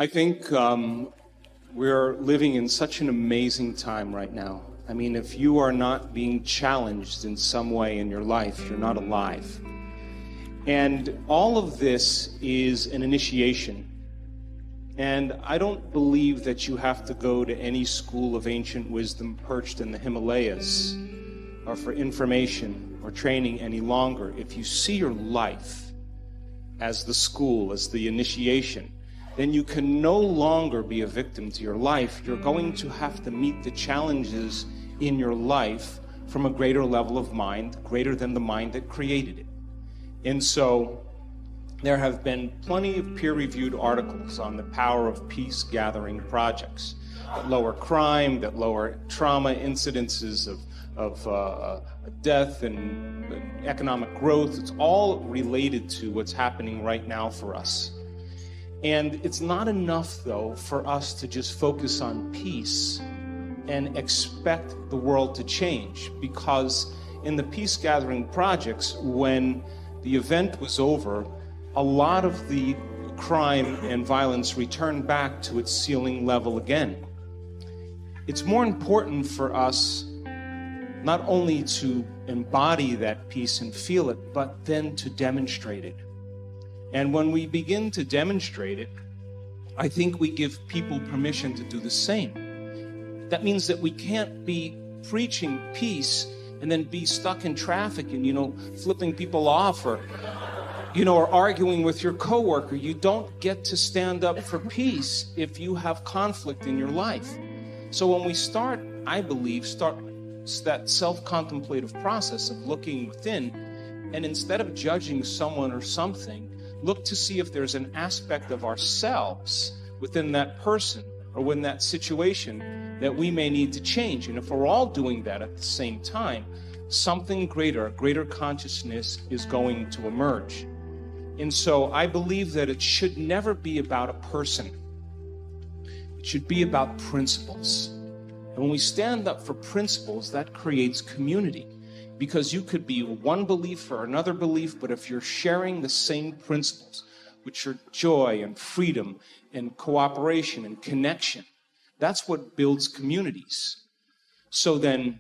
I think we're living in such an amazing time right now. I mean, if you are not being challenged in some way in your life, you're not alive. And all of this is an initiation. And I don't believe that you have to go to any school of ancient wisdom perched in the Himalayas or for information or training any longer. If you see your life as the school, as the initiation, then you can no longer be a victim to your life. You're going to have to meet the challenges in your life from a greater level of mind, greater than the mind that created it. And so there have been plenty of peer-reviewed articles on the power of peace-gathering projects that lower crime, that lower trauma incidences of death and economic growth. It's all related to what's happening right now for us. And it's not enough, though, for us to just focus on peace and expect the world to change, because in the peace-gathering projects, when the event was over, a lot of the crime and violence returned back to its ceiling level again. It's more important for us not only to embody that peace and feel it, but then to demonstrate it. And when we begin to demonstrate it, I think we give people permission to do the same. That means that we can't be preaching peace and then be stuck in traffic and, flipping people off or arguing with your coworker. You don't get to stand up for peace if you have conflict in your life. So when we start that self-contemplative process of looking within, and instead of judging someone or something, look to see if there's an aspect of ourselves within that person or within that situation that we may need to change. And if we're all doing that at the same time, something greater, a greater consciousness is going to emerge. And so I believe that it should never be about a person. It should be about principles. And when we stand up for principles, that creates community. Because you could be one belief or another belief, but if you're sharing the same principles, which are joy and freedom and cooperation and connection, that's what builds communities. So then,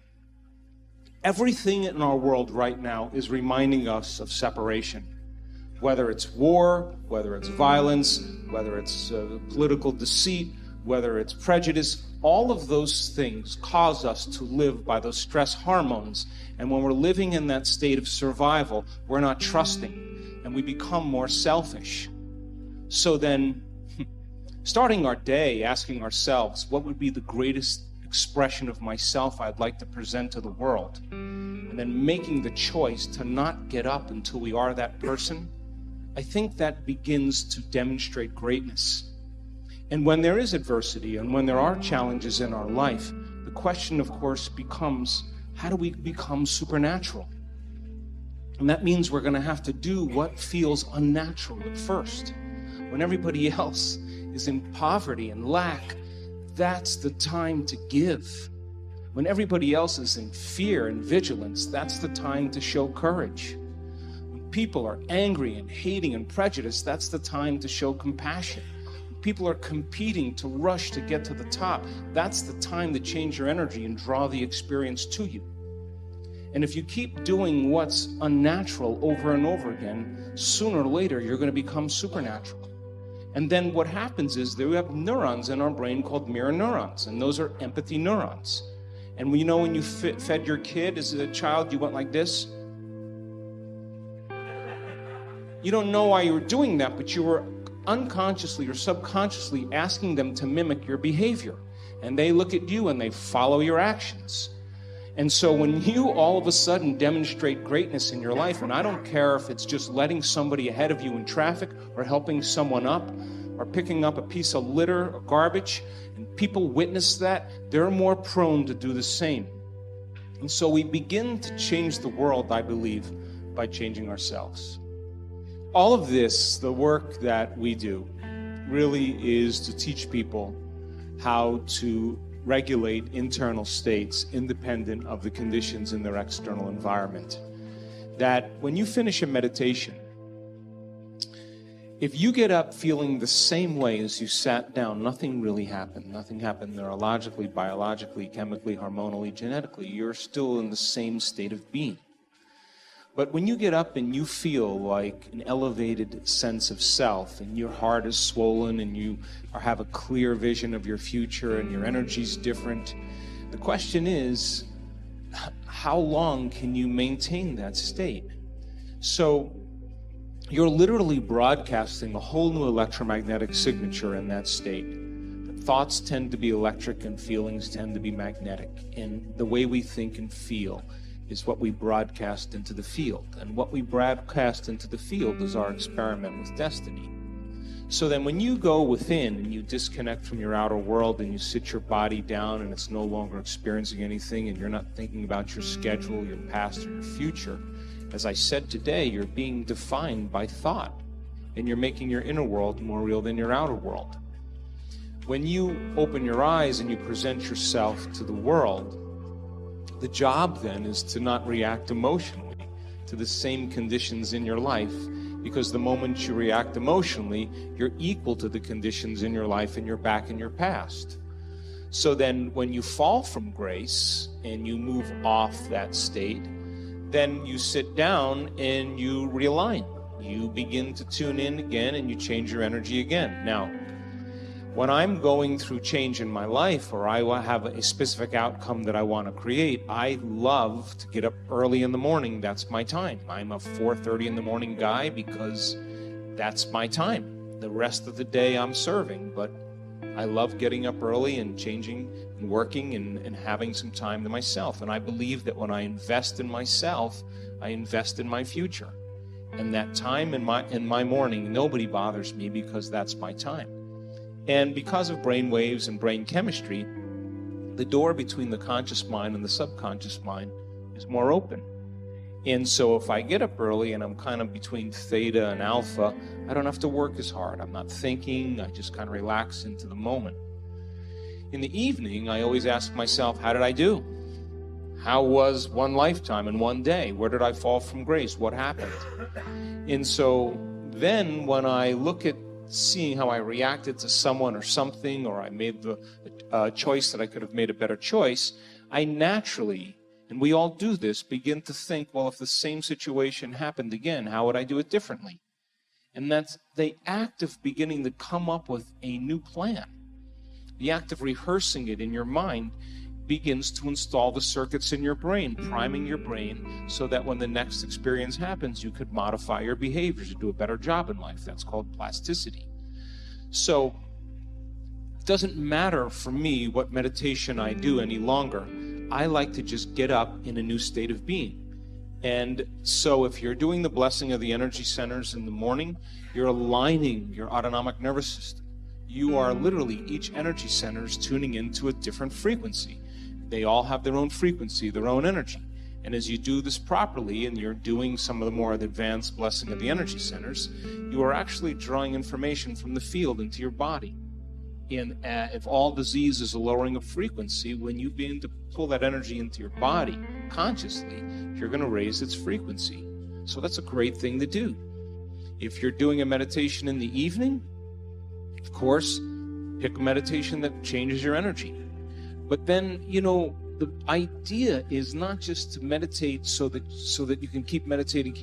everything in our world right now is reminding us of separation. Whether it's war, whether it's violence, whether it's political deceit, whether it's prejudice, all of those things cause us to live by those stress hormones. And when we're living in that state of survival, we're not trusting, and we become more selfish. So then, starting our day asking ourselves, what would be the greatest expression of myself I'd like to present to the world? And then making the choice to not get up until we are that person, I think that begins to demonstrate greatness. And when there is adversity and when there are challenges in our life, the question, of course, becomes, how do we become supernatural? And that means we're going to have to do what feels unnatural at first. When everybody else is in poverty and lack, that's the time to give. When everybody else is in fear and vigilance, that's the time to show courage. When people are angry and hating and prejudiced, that's the time to show compassion. People are competing to rush to get to the top, that's the time to change your energy and draw the experience to you. And if you keep doing what's unnatural over and over again, sooner or later you're going to become supernatural. And then what happens is that we have neurons in our brain called mirror neurons, and those are empathy neurons. And when you fed your kid as a child, you went like this. You don't know why you were doing that, but you were unconsciously or subconsciously asking them to mimic your behavior. And they look at you and they follow your actions. And so when you all of a sudden demonstrate greatness in your life, and I don't care if it's just letting somebody ahead of you in traffic or helping someone up or picking up a piece of litter or garbage, and people witness that, they're more prone to do the same. And so we begin to change the world, I believe, by changing ourselves. All of this, the work that we do, really is to teach people how to regulate internal states independent of the conditions in their external environment. That when you finish a meditation, If you get up feeling the same way as you sat down, nothing really happened. Nothing happened neurologically, biologically, chemically, hormonally, genetically. You're still in the same state of being. But when you get up and you feel like an elevated sense of self, and your heart is swollen, and you have a clear vision of your future, and your energy's different, the question is, how long can you maintain that state? So you're literally broadcasting a whole new electromagnetic signature in that state. Thoughts tend to be electric and feelings tend to be magnetic. And the way we think and feel is what we broadcast into the field. And what we broadcast into the field is our experiment with destiny. So then when you go within and you disconnect from your outer world and you sit your body down and it's no longer experiencing anything and you're not thinking about your schedule, your past, or your future, as I said today, you're being defined by thought, and you're making your inner world more real than your outer world. When you open your eyes and you present yourself to the world, the job then is to not react emotionally to the same conditions in your life, because the moment you react emotionally, you're equal to the conditions in your life and you're back in your past. So then when you fall from grace and you move off that state, then you sit down and you realign. You begin to tune in again and you change your energy again. Now, when I'm going through change in my life, or I have a specific outcome that I want to create, I love to get up early in the morning. That's my time. I'm a 4:30 in the morning guy because that's my time. The rest of the day I'm serving, but I love getting up early and changing and working and having some time to myself. And I believe that when I invest in myself, I invest in my future. And that time in my morning, nobody bothers me because that's my time. And because of brain waves and brain chemistry, the door between the conscious mind and the subconscious mind is more open. And so if I get up early and I'm kind of between theta and alpha, I don't have to work as hard. I'm not thinking, I just kind of relax into the moment. In the evening, I always ask myself, how did I do? How was one lifetime in one day? Where did I fall from grace? What happened? And so then when I look at seeing how I reacted to someone or something, or I made the choice that I could have made a better choice, I naturally, and we all do this, begin to think, well, if the same situation happened again, how would I do it differently? And that's the act of beginning to come up with a new plan. The act of rehearsing it in your mind begins to install the circuits in your brain, priming your brain so that when the next experience happens, you could modify your behaviors to do a better job in life. That's called plasticity. So it doesn't matter for me what meditation I do any longer. I like to just get up in a new state of being. And so if you're doing the blessing of the energy centers in the morning, you're aligning your autonomic nervous system. You are literally, each energy center is tuning into a different frequency. They all have their own frequency, their own energy. And as you do this properly, and you're doing some of the more advanced blessing of the energy centers, you are actually drawing information from the field into your body. And if all disease is a lowering of frequency, when you begin to pull that energy into your body consciously, you're going to raise its frequency. So that's a great thing to do. If you're doing a meditation in the evening, of course, pick a meditation that changes your energy. But then, you know, the idea is not just to meditate so that you can keep meditating.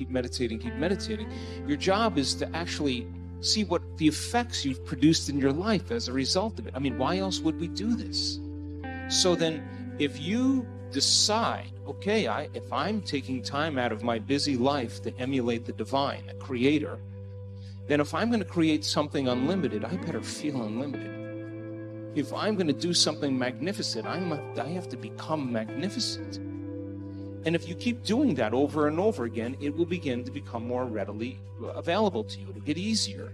Your job is to actually see what the effects you've produced in your life as a result of it. I mean, why else would we do this? So then, if you decide, okay, if I'm taking time out of my busy life to emulate the divine, a creator, then if I'm going to create something unlimited, I better feel unlimited. If I'm going to do something magnificent, I have to become magnificent. And if you keep doing that over and over again, it will begin to become more readily available to you. It'll get easier.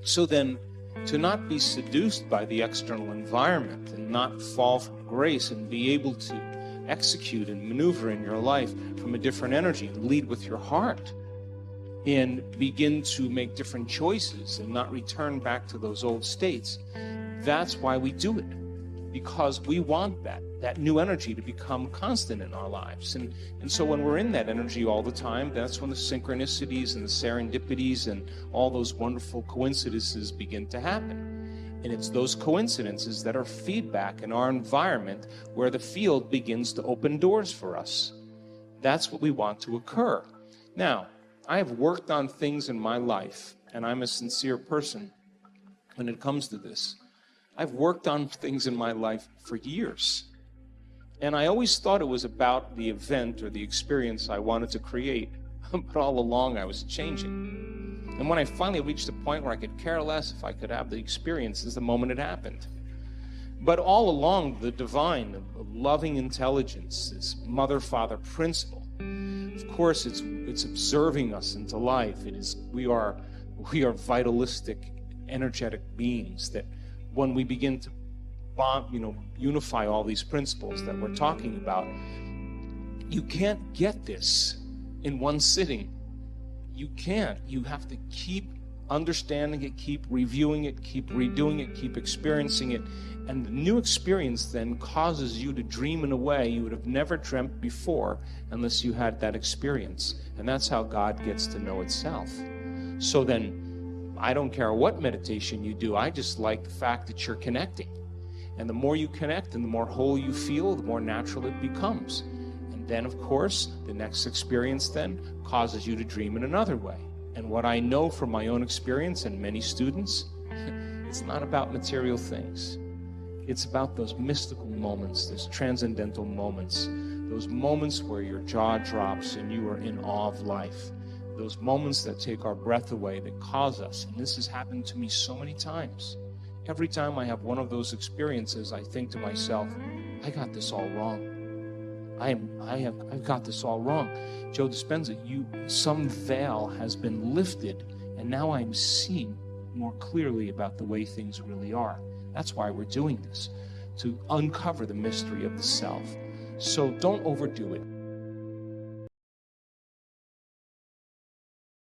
So then, to not be seduced by the external environment and not fall from grace and be able to execute and maneuver in your life from a different energy and lead with your heart and begin to make different choices and not return back to those old states, that's why we do it. because we want that new energy to become constant in our lives. And so when we're in that energy all the time, that's when the synchronicities and the serendipities and all those wonderful coincidences begin to happen. And it's those coincidences that are feedback in our environment where the field begins to open doors for us. That's what we want to occur. Now, I have worked on things in my life, and I'm a sincere person when it comes to this. I've worked on things in my life for years. And I always thought it was about the event or the experience I wanted to create. But all along I was changing. And when I finally reached the point where I could care less if I could have the experience is the moment it happened. But all along, the divine, the loving intelligence, this mother-father principle, of course, it's observing us into life. We are vitalistic, energetic beings that when we begin to unify all these principles that we're talking about, you can't get this in one sitting. You can't. You have to keep understanding it, keep reviewing it, keep redoing it, keep experiencing it. And the new experience then causes you to dream in a way you would have never dreamt before unless you had that experience. And that's how God gets to know itself. So then, I don't care what meditation you do, I just like the fact that you're connecting. And the more you connect and the more whole you feel, the more natural it becomes. And then, of course, the next experience then causes you to dream in another way. And what I know from my own experience and many students, it's not about material things. It's about those mystical moments, those transcendental moments, those moments where your jaw drops and you are in awe of life. Those moments that take our breath away, that cause us. And this has happened to me so many times. Every time I have one of those experiences, I think to myself, I got this all wrong. I've got this all wrong. Joe Dispenza, some veil has been lifted, and now I'm seeing more clearly about the way things really are. That's why we're doing this, to uncover the mystery of the self. So don't overdo it.